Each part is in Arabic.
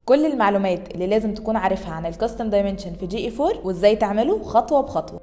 كل المعلومات اللي لازم تكون عارفها عن الكاستم دايمنشن في جي اي 4 وازاي تعمله خطوة بخطوة.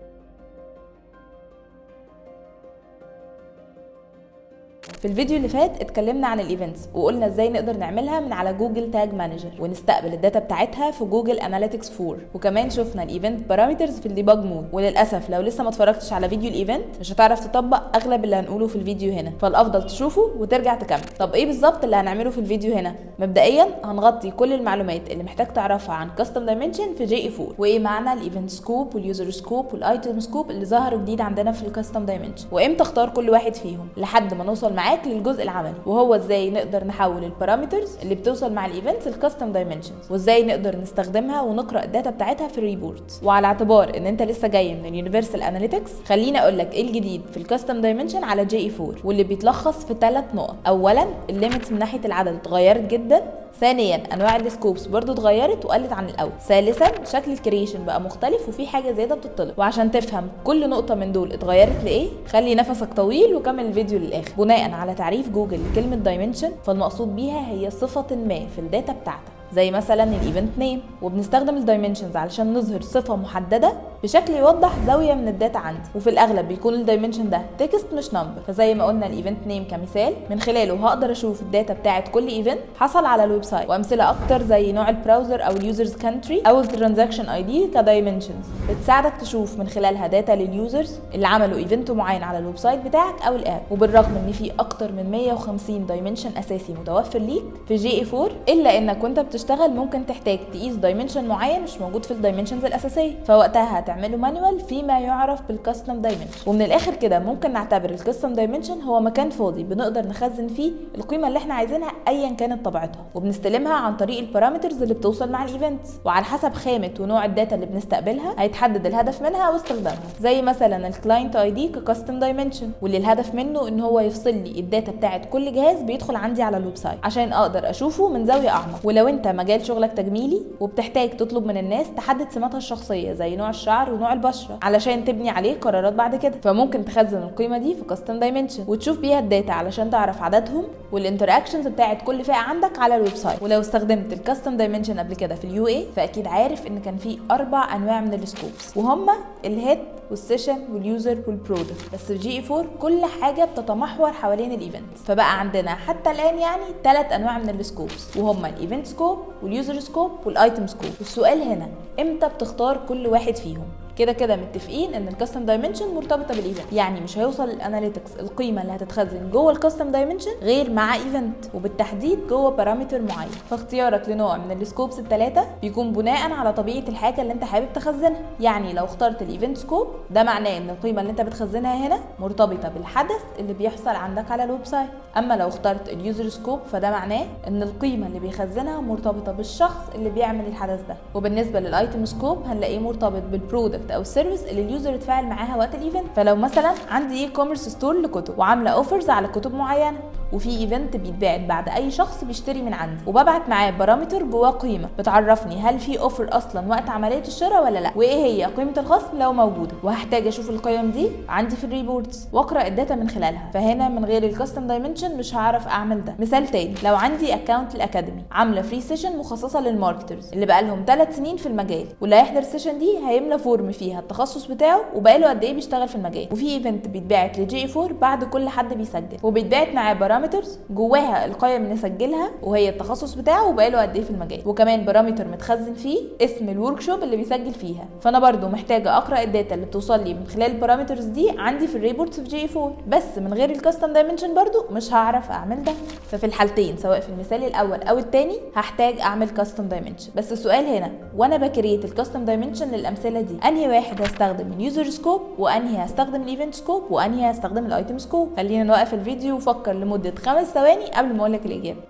في الفيديو اللي فات اتكلمنا عن الايفنتس وقلنا ازاي نقدر نعملها من على جوجل تاج مانجر ونستقبل الداتا بتاعتها في جوجل اناليتكس 4، وكمان شفنا الايفنت بارامترز في الديباج مود. وللاسف لو لسه ما اتفرجتش على فيديو الايفنت مش هتعرف تطبق اغلب اللي هنقوله في الفيديو هنا، فالافضل تشوفه وترجع تكمل. طب ايه بالظبط اللي هنعمله في الفيديو هنا؟ مبدئيا هنغطي كل المعلومات اللي محتاج تعرفها عن كاستم دايمنشن في جي اي 4، وايه معنى الايفنت سكوب واليوزر سكوب والايتم سكوب اللي ظهروا جديد عندنا في الكاستم دايمنشن، وامتى اختار كل واحد فيهم لحد ما نوصل معاك للجزء العملي، وهو ازاي نقدر نحول البارامترز اللي بتوصل مع الايفنتس الكاستم دايمنشنز، وازاي نقدر نستخدمها ونقرا الداتا بتاعتها في الريبورت. وعلى اعتبار ان انت لسه جاي من اليونيفرسال اناليتكس، خليني اقول لك ايه الجديد في الكاستم دايمنشن على جي اي 4، واللي بيتلخص في 3 نقط. اولا الليميتس من ناحيه العدد اتغيرت جدا. ثانيا انواع السكوبس برضو اتغيرت وقلت عن الاول. ثالثا شكل الكرييشن بقى مختلف وفي حاجه زياده بتطلب. وعشان تفهم كل نقطه من دول اتغيرت لايه، خلي نفسك طويل وكمل الفيديو للاخر. بناء على تعريف جوجل لكلمه دايمنشن، فالمقصود بيها هي صفه ما في الداتا بتاعتك، زي مثلا الايفنت نيم، وبنستخدم الدايمنشنز علشان نظهر صفه محدده بشكل يوضح زاويه من الداتا عندي، وفي الاغلب بيكون الدايمنشن ده تكست مش نمبر. فزي ما قلنا الايفنت نيم كمثال، من خلاله هقدر اشوف الداتا بتاعت كل ايفنت حصل على الويب سايت، وامثله اكتر زي نوع البراوزر او اليوزرز كانتري او الترانزاكشن اي دي كدايمنشنز بتساعدك تشوف من خلالها داتا لليوزرز اللي عملوا ايفنت معين على الويب سايت بتاعك او الاب. وبالرغم ان في اكتر من 150 دايمنشن اساسي متوفر ليك في جي اي 4، الا انك وانت بتشتغل ممكن تحتاج تقيس دايمنشن معين مش موجود في الدايمنشنز الاساسيه، فوقتها هتعمله مانوال فيما يعرف بالكاستم دايمنشن. ومن الاخر كده ممكن نعتبر الكاستم دايمنشن هو مكان فاضي بنقدر نخزن فيه القيمه اللي احنا عايزينها ايا كانت طبيعتها، وبنستلمها عن طريق البارامترز اللي بتوصل مع الايفنتس، وعلى حسب خامه ونوع الداتا اللي بنستقبلها هيتحدد الهدف منها واستخدامها. زي مثلا الكلاينت اي دي ككاستم دايمنشن، واللي الهدف منه ان هو يفصل لي الداتا بتاعت كل جهاز بيدخل عندي على الويب سايت عشان اقدر اشوفه من زاويه اعمق. ولو انت مجال شغلك تجميلي وبتحتاج تطلب من الناس تحدد سماتها الشخصيه زي نوع الشعر ونوع البشره علشان تبني عليه قرارات بعد كده، فممكن تخزن القيمه دي في كاستم دايمنشن وتشوف بيها الداتا علشان تعرف عددهم والانتراكشنز بتاعت كل فئه عندك على الويب سايت. ولو استخدمت الكاستم دايمنشن قبل كده في اليو اي، فاكيد عارف ان كان في 4 انواع من السكوبس، وهم الهيد والسيشن واليوزر والبرودكت. بس في جي اي 4 كل حاجه بتتمحور حوالين الايفنت، فبقى عندنا حتى الان يعني 3 انواع من السكوبس، وهم الايفنت سكوب واليوزر سكوب والايتم سكوب. والسؤال هنا امتى بتختار كل واحد فيهم؟ كده متفقين ان الكاستم دايمنشن مرتبطه بالايفنت، يعني مش هيوصل الاناليتكس القيمه اللي هتتخزن جوه الكاستم دايمنشن غير مع ايفنت، وبالتحديد جوه بارامتر معين. فاختيارك لنوع من السكوبس ال3 بيكون بناء على طبيعه الحاجه اللي انت حابب تخزنها. يعني لو اخترت الايفنت سكوب، ده معناه ان القيمه اللي انت بتخزنها هنا مرتبطه بالحدث اللي بيحصل عندك على الويب سايت. اما لو اخترت اليوزر سكوب، فده معناه ان القيمه اللي بيخزنها مرتبطه بالشخص اللي بيعمل الحدث ده. وبالنسبه للايتم سكوب هنلاقيه مرتبط بالبرودكت او السيرفيس اللي اليوزر اتفاعل معاها وقت الايفنت. فلو مثلا عندي اي كوميرس ستور لكتب وعامله اوفرز على كتب معينه، وفي ايفنت بيتباعت بعد اي شخص بيشتري من عندي، وببعت معاه بارامتر جواه قيمه بتعرفني هل في اوفر اصلا وقت عمليه الشراء ولا لا، وايه هي قيمه الخصم لو موجوده، وهحتاج اشوف القيم دي عندي في الريبورتس واقرا الداتا من خلالها. فهنا من غير الكاستم دايمنشن مش هعرف اعمل ده. مثال تاني، لو عندي اكونت الاكاديمي عامله فري سيشن مخصصه للماركترز اللي بقالهم 3 سنين في المجال، واللي هيحضر السيشن دي هيملى فورم فيها التخصص بتاعه وبقاله قد ايه بيشتغل في المجال، وفي ايفنت بيتباعت لجي 4 بعد كل حد بيسجل، وبيتباعت معاه بارامترز جواها القيم اللي سجلها وهي التخصص بتاعه وبقاله قد ايه في المجال، وكمان بارامتر متخزن فيه اسم الورك شوب اللي بيسجل فيها. فانا برضو محتاجه اقرا الداتا اللي بتوصل لي من خلال البارامترز دي عندي في الريبورتس في جي 4، بس من غير الكاستم دايمنشن برضو مش هعرف اعمل ده. ففي الحالتين سواء في المثال الاول او الثاني هحتاج اعمل كاستم دايمنشن. بس السؤال هنا، وانا بكريت الكاستم دايمنشن للامثله دي، انهي واحد هستخدم اليوزر سكوب، وانهي هستخدم الايفنت سكوب، وانهي هستخدم الايتم سكوب؟ خلينا نوقف الفيديو وفكر لمده 5 ثواني قبل ما اقول لك الاجابه.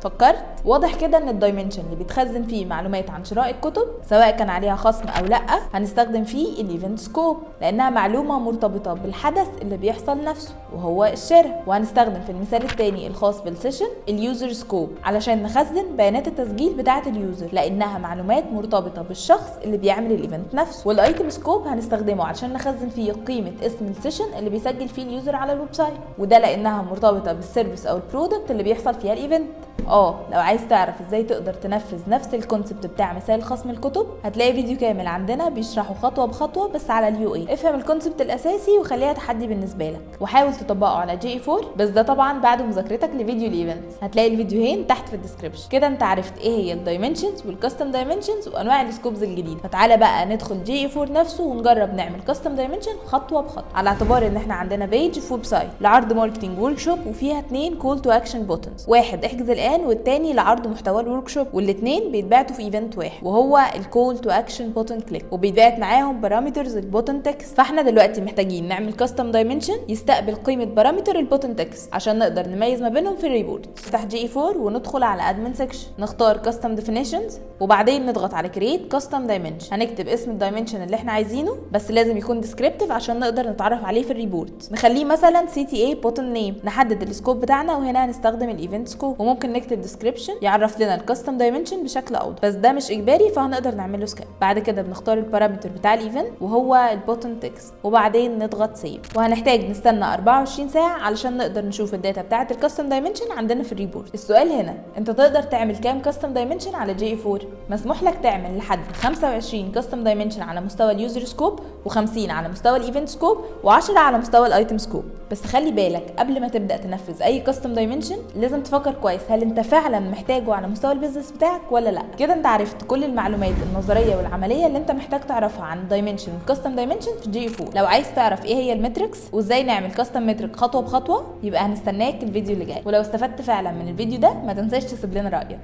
فكرت؟ واضح كده ان الدايمنشن اللي بيتخزن فيه معلومات عن شراء الكتب سواء كان عليها خصم او لا هنستخدم فيه الايفنت سكوب، لانها معلومه مرتبطه بالحدث اللي بيحصل نفسه وهو الشراء. وهنستخدم في المثال الثاني الخاص بالسيشن اليوزر سكوب علشان نخزن بيانات التسجيل بتاعه اليوزر، لانها معلومات مرتبطه بالشخص اللي بيعمل الايفنت نفسه. والايتم سكوب هنستخدمه علشان نخزن فيه قيمه اسم السيشن اللي بيسجل فيه اليوزر على الويب سايت، وده لانها مرتبطه بالسيرفيس او البرودكت اللي بيحصل فيها الايفنت. لو عايز تعرف ازاي تقدر تنفذ نفس الكونسبت بتاع مثال خصم الكتب هتلاقي فيديو كامل عندنا بيشرحه خطوه بخطوه بس على اليو اي. افهم الكونسبت الاساسي وخليها تحدي بالنسبه لك، وحاول تطبقه على جي 4، بس ده طبعا بعد مذاكرتك لفيديو الايفنتس. هتلاقي الفيديوهين تحت في الديسكربشن. كده انت عرفت ايه هي الدايمنشنز والكاستم دايمنشنز وانواع السكوبز الجديده. فتعالى بقى ندخل جي 4 نفسه ونجرب نعمل كاستم دايمنشن خطوه بخطوه، على اعتبار ان احنا عندنا بيج في ويب سايت لعرض ماركتنج ورك شوب وفيها 2 كول تو اكشن بوتنز، واحد احجز الان والتاني لعرض محتوى الورك شوب، والاثنين بيتبعتوا في ايفنت واحد وهو الكول تو اكشن بوتن كليك، وبيتبعت معاهم بارامترز البوتن تكست. فاحنا دلوقتي محتاجين نعمل كاستم دايمنشن يستقبل قيمه بارامتر البوتن تكست عشان نقدر نميز ما بينهم في الريبورت. نفتح جي 4 وندخل على ادمن سيكشن، نختار كاستم ديفينيشنز وبعدين نضغط على كرييت كاستم دايمنشن. هنكتب اسم الدايمنشن اللي احنا عايزينه بس لازم يكون ديسكريبتيف عشان نقدر نتعرف عليه في الريبورت. نخليه مثلا سي تي اي بوتن نيم، نحدد السكوب بتاعنا وهنا هنستخدم الايفنت سكوب، وممكن نكتب ديسكريبشن يعرف لنا الكاستم دايمنشن بشكل اوضح، بس ده مش اجباري فهنقدر نعمله سكيب. بعد كده بنختار البارامتر بتاع الايفنت وهو البوتن تكست وبعدين نضغط سيف، وهنحتاج نستنى 24 ساعه علشان نقدر نشوف الداتا بتاعه الكاستم دايمنشن عندنا في الريبورت. السؤال هنا، انت تقدر تعمل كام كاستم دايمنشن على جي 4؟ مسموح لك تعمل لحد 25 كاستم دايمنشن على مستوى اليوزر سكوب، و50 على مستوى الايفنت سكوب، و10 على مستوى الايتم سكوب. بس خلي بالك قبل ما تبدا تنفذ اي كاستم دايمنشن لازم تفكر كويس هل انت فعلا محتاجه على مستوى البيزنس بتاعك ولا لا. كده انت عرفت كل المعلومات النظريه والعمليه اللي انت محتاج تعرفها عن الدايمنشن والكاستم دايمنشن في جي 4. لو عايز تعرف ايه هي المتركس وازاي نعمل كاستم مترك خطوه بخطوه يبقى هنستناك الفيديو اللي جاي. ولو استفدت فعلا من الفيديو ده ما تنساش تسيب لنا رايك.